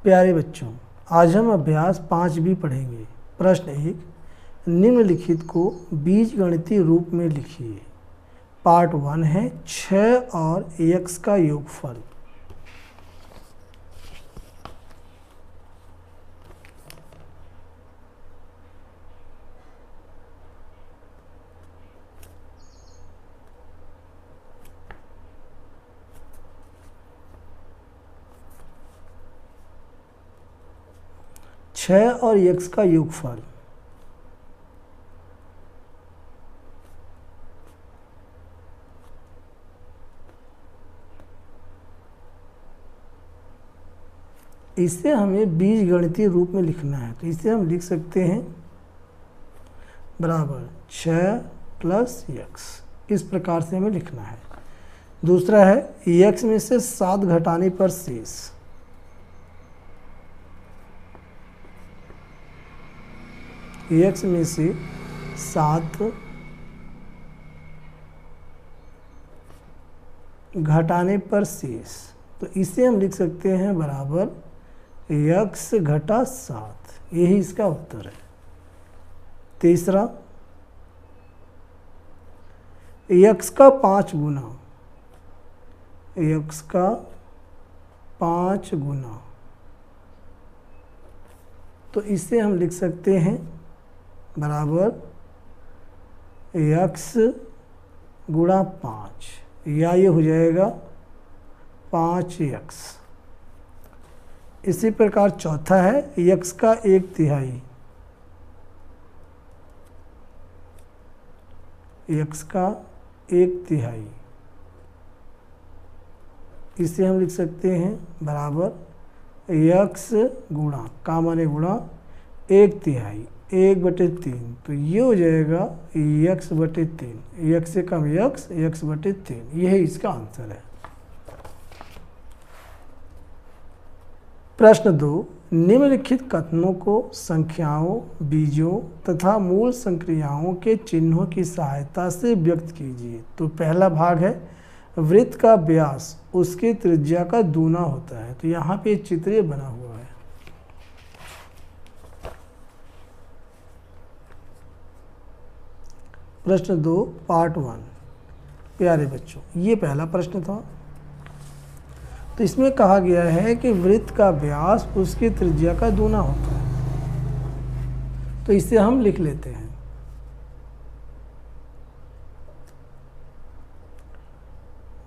प्यारे बच्चों, आज हम अभ्यास 5 भी पढ़ेंगे। प्रश्न 1, निम्नलिखित को बीजगणितीय रूप में लिखिए। पार्ट 1 है 6 और x का योगफल। छः और x का योगफल। इसे हमें बीजगणितीय रूप में लिखना है, तो इसे हम लिख सकते हैं बराबर 6 प्लस x। इस प्रकार से हमें लिखना है। दूसरा है x में से 7 घटाने पर शेष। x में से 7 घटाने पर शेष, तो इसे हम लिख सकते हैं बराबर x घटा 7। यही इसका उत्तर है। तीसरा, x का 5 गुना, x का 5 गुना, तो इसे हम लिख सकते हैं बराबर x गुणा 5, या ये हो जाएगा 5x। इसी प्रकार चौथा है x का 1/3, x का 1/3, इसे हम लिख सकते हैं बराबर x गुणा, का माने गुणा 1/3, 1/3, तो ये हो जाएगा x/3। x से कम x/3, यही इसका आंसर है। प्रश्न 2, निम्नलिखित कथनों को संख्याओं, बीजों तथा मूल संक्रियाओं के चिन्हों की सहायता से व्यक्त कीजिए। तो पहला भाग है वृत्त का व्यास उसके त्रिज्या का दूना होता है। तो यहाँ पे चित्र बना हुआ है। प्रश्न 2 पार्ट 1। प्यारे बच्चों, ये पहला प्रश्न था। तो इसमें कहा गया है कि वृत्त का व्यास उसकी त्रिज्या का दूना होता है। तो इसे हम लिख लेते हैं।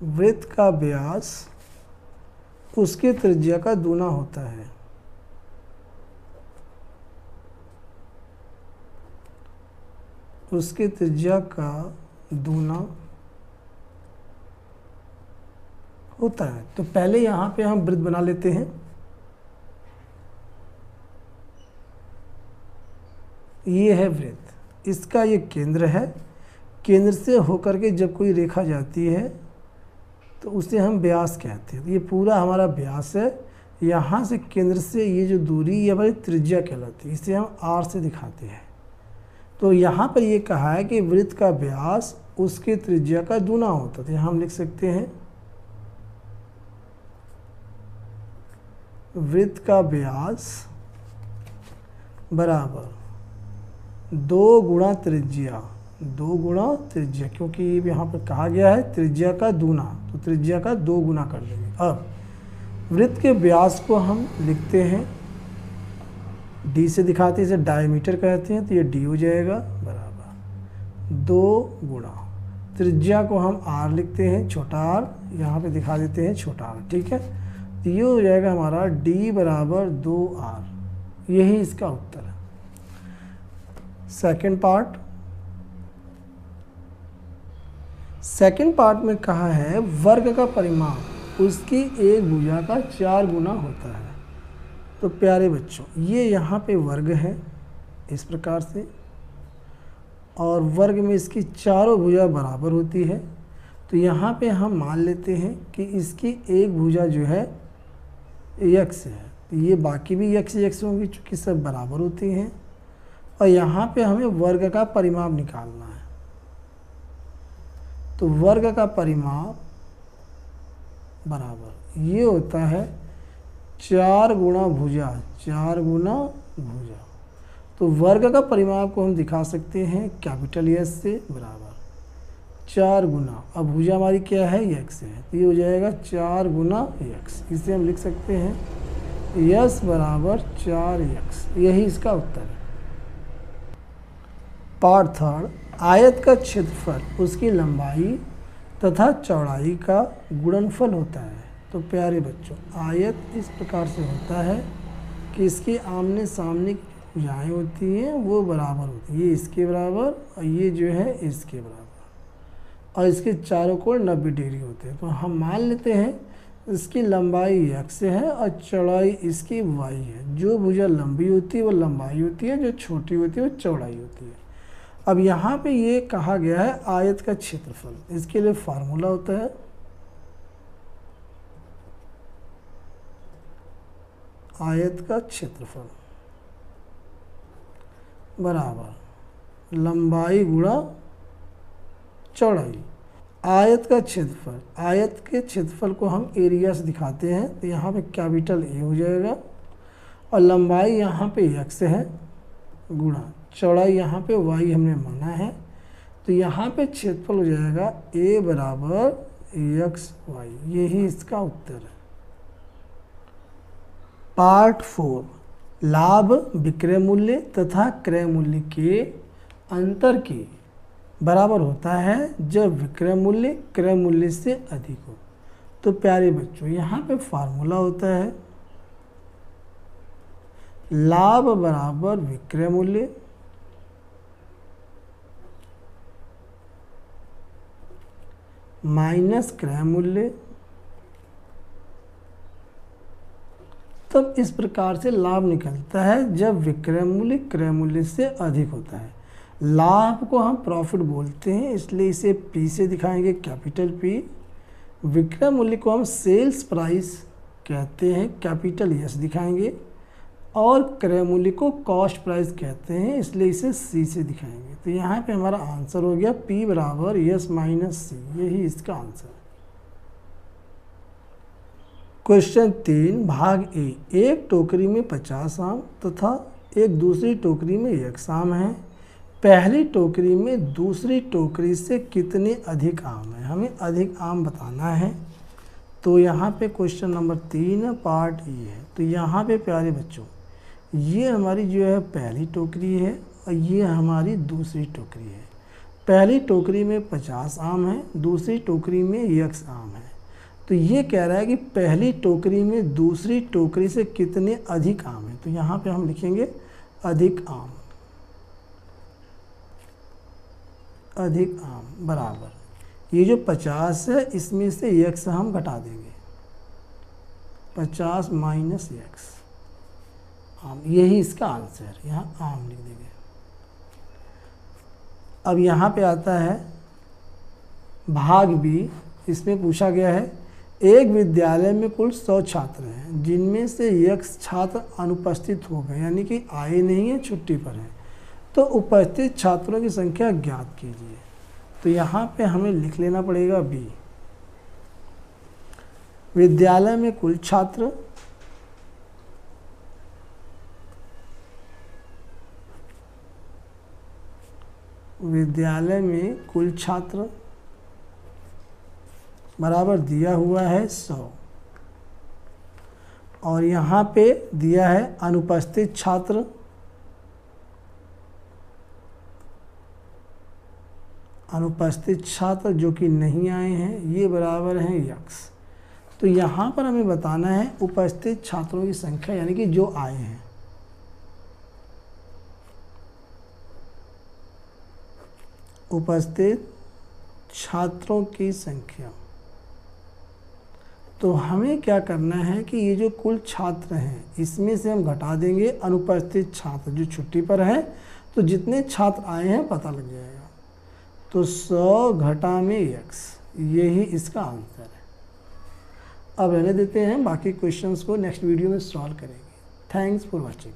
वृत्त का व्यास उसकी त्रिज्या का दूना होता है। उसकी त्रिज्या का दूना होता है। तो पहले यहाँ पे हम वृत्त बना लेते हैं। ये है वृत्त, इसका ये केंद्र है। केंद्र से होकर के जब कोई रेखा जाती है तो उसे हम व्यास कहते हैं। तो ये पूरा हमारा व्यास है। यहाँ से केंद्र से ये जो दूरी, ये हमारी त्रिज्या कहलाती है। इसे हम r से दिखाते हैं। तो यहाँ पर ये कहा है कि वृत्त का व्यास उसके त्रिज्या का दूना होता है। तो यहाँ हम लिख सकते हैं वृत्त का व्यास बराबर 2 गुणा त्रिज्या, 2 गुणा त्रिज्या, क्योंकि यहाँ पर कहा गया है त्रिज्या का दूना, तो त्रिज्या का 2 गुना कर देंगे। अब वृत्त के व्यास को हम लिखते हैं d से दिखाते हैं, इसे डायमीटर कहते हैं। तो ये d हो जाएगा बराबर 2 गुणा त्रिज्या को हम r लिखते हैं, छोटा r, यहाँ पे दिखा देते हैं छोटा r। ठीक है, तो ये हो जाएगा हमारा d बराबर 2r। यही इसका उत्तर है। सेकंड पार्ट में कहा है वर्ग का परिमाप उसकी एक भुजा का 4 गुना होता है। तो प्यारे बच्चों, ये यहाँ पे वर्ग है इस प्रकार से, और वर्ग में इसकी चारों भुजा बराबर होती है। तो यहाँ पे हम मान लेते हैं कि इसकी एक भुजा जो है x है, तो ये बाकी भी x होंगी चूँकि सब बराबर होती हैं। और यहाँ पे हमें वर्ग का परिमाप निकालना है। तो वर्ग का परिमाप बराबर ये होता है 4 गुणा भुजा, 4 गुणा भुजा। तो वर्ग का परिमाप को हम दिखा सकते हैं कैपिटल एस से, बराबर 4 गुना, अब भुजा हमारी क्या है, x है, तो ये हो जाएगा 4 गुना x। इसे हम लिख सकते हैं यस बराबर 4x। यही इसका उत्तर है। पार्ट थर्ड, आयत का क्षेत्रफल उसकी लंबाई तथा चौड़ाई का गुणनफल होता है। तो प्यारे बच्चों, आयत इस प्रकार से होता है कि इसके आमने सामने की भुजाएँ होती हैं वो बराबर होती है, ये इसके बराबर और ये जो है इसके बराबर, और इसके चारों कोण 90 डिग्री होते हैं। तो हम मान लेते हैं इसकी लंबाई x है और चौड़ाई इसकी y है। जो भुजा लंबी होती है वो लंबाई होती है, जो छोटी होती है वो चौड़ाई होती है। अब यहाँ पे ये कहा गया है आयत का क्षेत्रफल, इसके लिए फार्मूला होता है आयत का क्षेत्रफल बराबर लंबाई गुणा चौड़ाई। आयत का क्षेत्रफल, आयत के क्षेत्रफल को हम एरिया से दिखाते हैं, तो यहाँ पे कैपिटल ए हो जाएगा और लंबाई यहाँ पे x है गुणा चौड़ाई यहाँ पे y हमने माना है, तो यहाँ पे क्षेत्रफल हो जाएगा a बराबर x y। यही इसका उत्तर है। पार्ट 4, लाभ विक्रय मूल्य तथा क्रय मूल्य के अंतर के बराबर होता है जब विक्रय मूल्य क्रय मूल्य से अधिक हो। तो प्यारे बच्चों, यहाँ पे फार्मूला होता है लाभ बराबर विक्रय मूल्य माइनस क्रय मूल्य। तब इस प्रकार से लाभ निकलता है जब विक्रय मूल्य क्रय मूल्य से अधिक होता है। लाभ को हम प्रॉफिट बोलते हैं, इसलिए इसे P से दिखाएंगे, कैपिटल P। विक्रय मूल्य को हम सेल्स प्राइस कहते हैं, कैपिटल S दिखाएंगे, और क्रय मूल्य को कॉस्ट प्राइस कहते हैं, इसलिए इसे C से दिखाएंगे। तो यहाँ पे हमारा आंसर हो गया P बराबर S माइनस C। यही इसका आंसर है। क्वेश्चन 3 भाग ए, एक टोकरी में 50 आम तथा एक दूसरी टोकरी में 1 आम है। पहली टोकरी में दूसरी टोकरी से कितने अधिक आम है, हमें अधिक आम बताना है। तो यहाँ पे क्वेश्चन नंबर 3 पार्ट ए है। तो यहाँ पे प्यारे बच्चों, ये हमारी जो है पहली टोकरी है और ये हमारी दूसरी टोकरी है। पहली टोकरी में 50 आम है, दूसरी टोकरी में 1 आम है। तो ये कह रहा है कि पहली टोकरी में दूसरी टोकरी से कितने अधिक आम हैं। तो यहाँ पे हम लिखेंगे अधिक आम, अधिक आम बराबर ये जो 50 है इसमें से x हम घटा देंगे, 50 माइनस x आम। यही इसका आंसर है, यहाँ आम लिख देंगे। अब यहाँ पे आता है भाग बी। इसमें पूछा गया है एक विद्यालय में कुल 100 छात्र हैं, जिनमें से x छात्र अनुपस्थित हो गए, यानी कि आए नहीं है, छुट्टी पर हैं। तो उपस्थित छात्रों की संख्या ज्ञात कीजिए। तो यहाँ पे हमें लिख लेना पड़ेगा बी। विद्यालय में कुल छात्र, विद्यालय में कुल छात्र बराबर दिया हुआ है 100, और यहाँ पे दिया है अनुपस्थित छात्र, अनुपस्थित छात्र जो कि नहीं आए हैं, ये बराबर हैं x। तो यहाँ पर हमें बताना है उपस्थित छात्रों की संख्या, यानी कि जो आए हैं। उपस्थित छात्रों की संख्या। तो हमें क्या करना है कि ये जो कुल छात्र हैं इसमें से हम घटा देंगे अनुपस्थित छात्र जो छुट्टी पर हैं, तो जितने छात्र आए हैं पता लग जाएगा। तो 100 घटा में x, यही इसका आंसर है। अब रहने देते हैं, बाकी क्वेश्चंस को नेक्स्ट वीडियो में सॉल्व करेंगे। Thanks for watching.